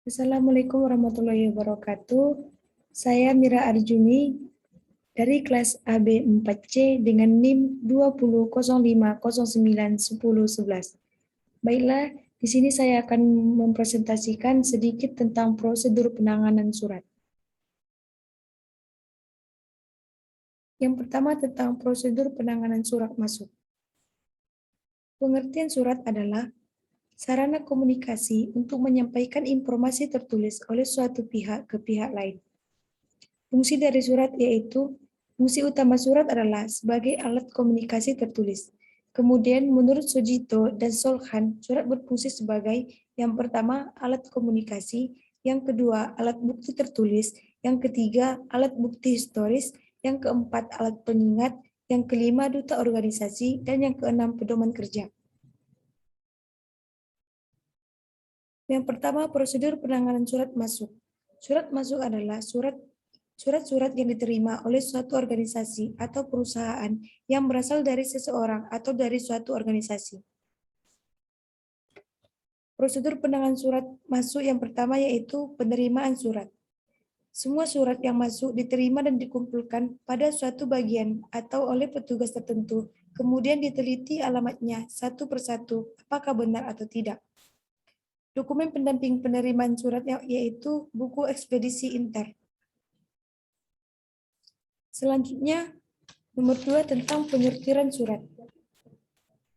Assalamualaikum warahmatullahi wabarakatuh. Saya Mira Arjuni dari kelas AB 4C dengan NIM 2005091011. Baiklah, di sini saya akan mempresentasikan sedikit tentang prosedur penanganan surat. Yang pertama tentang prosedur penanganan surat masuk. Pengertian surat adalah sarana komunikasi untuk menyampaikan informasi tertulis oleh suatu pihak ke pihak lain. Fungsi dari surat yaitu, fungsi utama surat adalah sebagai alat komunikasi tertulis. Kemudian menurut Sujito dan Solkhan, surat berfungsi sebagai yang pertama alat komunikasi, yang kedua alat bukti tertulis, yang ketiga alat bukti historis, yang keempat alat pengingat, yang kelima duta organisasi, dan yang keenam pedoman kerja. Yang pertama, prosedur penanganan surat masuk. Surat masuk adalah surat-surat yang diterima oleh suatu organisasi atau perusahaan yang berasal dari seseorang atau dari suatu organisasi. Prosedur penanganan surat masuk yang pertama yaitu penerimaan surat. Semua surat yang masuk diterima dan dikumpulkan pada suatu bagian atau oleh petugas tertentu, kemudian diteliti alamatnya satu persatu, apakah benar atau tidak. Dokumen pendamping penerimaan surat yaitu buku ekspedisi inter. Selanjutnya, nomor 2 tentang penyortiran surat.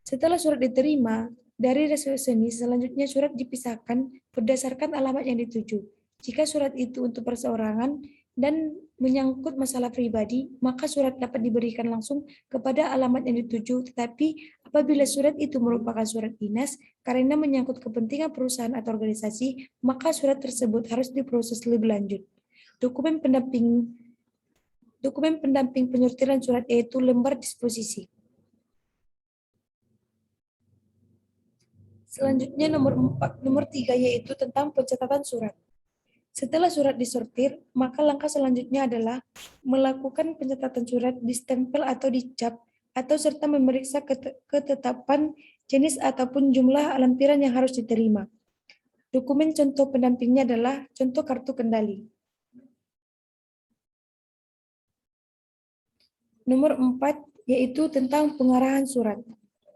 Setelah surat diterima, dari resepsionis selanjutnya surat dipisahkan berdasarkan alamat yang dituju. Jika surat itu untuk perseorangan dan menyangkut masalah pribadi, maka surat dapat diberikan langsung kepada alamat yang dituju, tetapi apabila surat itu merupakan surat dinas karena menyangkut kepentingan perusahaan atau organisasi, maka surat tersebut harus diproses lebih lanjut. Dokumen pendamping penyortiran surat yaitu lembar disposisi. Selanjutnya nomor 3 yaitu tentang pencatatan surat. Setelah surat disortir, maka langkah selanjutnya adalah melakukan pencatatan surat di stempel atau dicap, atau serta memeriksa ketetapan jenis ataupun jumlah lampiran yang harus diterima. Dokumen contoh pendampingnya adalah contoh kartu kendali. Nomor 4 yaitu tentang pengarahan surat.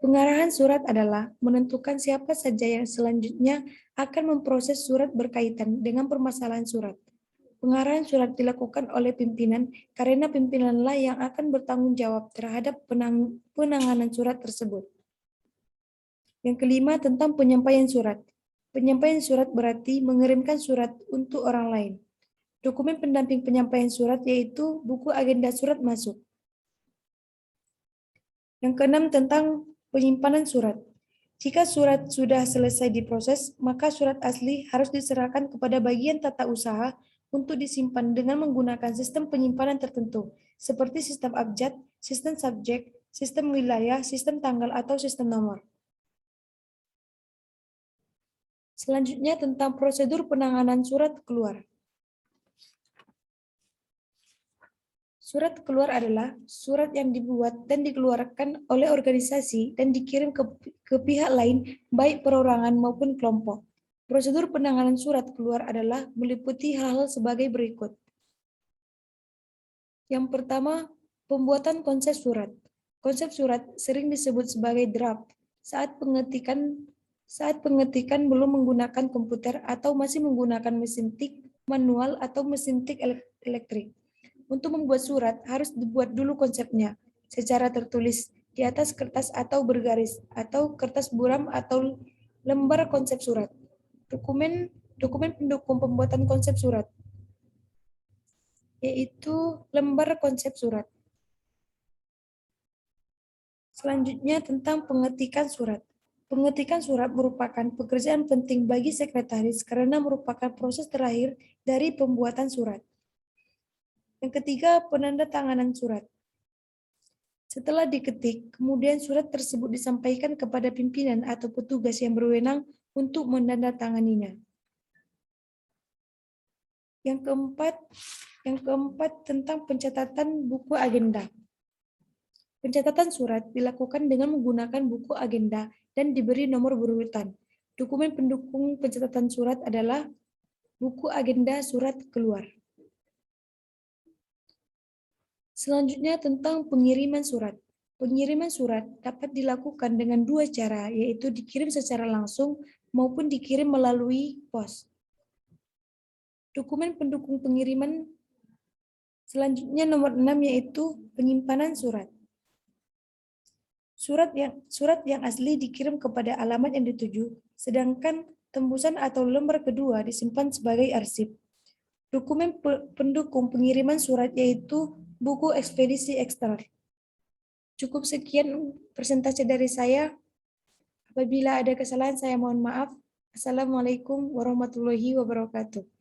Pengarahan surat adalah menentukan siapa saja yang selanjutnya akan memproses surat berkaitan dengan permasalahan surat. Pengarahan surat dilakukan oleh pimpinan karena pimpinanlah yang akan bertanggung jawab terhadap penanganan surat tersebut. Yang kelima tentang penyampaian surat. Penyampaian surat berarti mengirimkan surat untuk orang lain. Dokumen pendamping penyampaian surat yaitu buku agenda surat masuk. Yang keenam tentang penyimpanan surat. Jika surat sudah selesai diproses, maka surat asli harus diserahkan kepada bagian tata usaha untuk disimpan dengan menggunakan sistem penyimpanan tertentu, seperti sistem abjad, sistem subjek, sistem wilayah, sistem tanggal, atau sistem nomor. Selanjutnya tentang prosedur penanganan surat keluar. Surat keluar adalah surat yang dibuat dan dikeluarkan oleh organisasi dan dikirim ke pihak lain, baik perorangan maupun kelompok. Prosedur penanganan surat keluar adalah meliputi hal-hal sebagai berikut. Yang pertama, pembuatan konsep surat. Konsep surat sering disebut sebagai draft saat pengetikan belum menggunakan komputer atau masih menggunakan mesin tik manual atau mesin tik elektrik. Untuk membuat surat, harus dibuat dulu konsepnya secara tertulis di atas kertas atau bergaris, atau kertas buram atau lembar konsep surat. Dokumen pendukung pembuatan konsep surat, yaitu lembar konsep surat. Selanjutnya tentang pengetikan surat. Pengetikan surat merupakan pekerjaan penting bagi sekretaris karena merupakan proses terakhir dari pembuatan surat. Yang ketiga, penandatanganan surat. Setelah diketik, kemudian surat tersebut disampaikan kepada pimpinan atau petugas yang berwenang untuk menandatanganinya. Yang keempat tentang pencatatan buku agenda. Pencatatan surat dilakukan dengan menggunakan buku agenda dan diberi nomor berurutan. Dokumen pendukung pencatatan surat adalah buku agenda surat keluar. Selanjutnya tentang pengiriman surat. Pengiriman surat dapat dilakukan dengan dua cara, yaitu dikirim secara langsung maupun dikirim melalui pos. Dokumen pendukung pengiriman selanjutnya nomor 6 yaitu penyimpanan surat. Surat yang asli dikirim kepada alamat yang dituju, sedangkan tembusan atau lembar kedua disimpan sebagai arsip. Dokumen pendukung pengiriman surat yaitu buku ekspedisi ekstra. Cukup sekian presentasi dari saya. Apabila ada kesalahan saya mohon maaf. Assalamualaikum warahmatullahi wabarakatuh.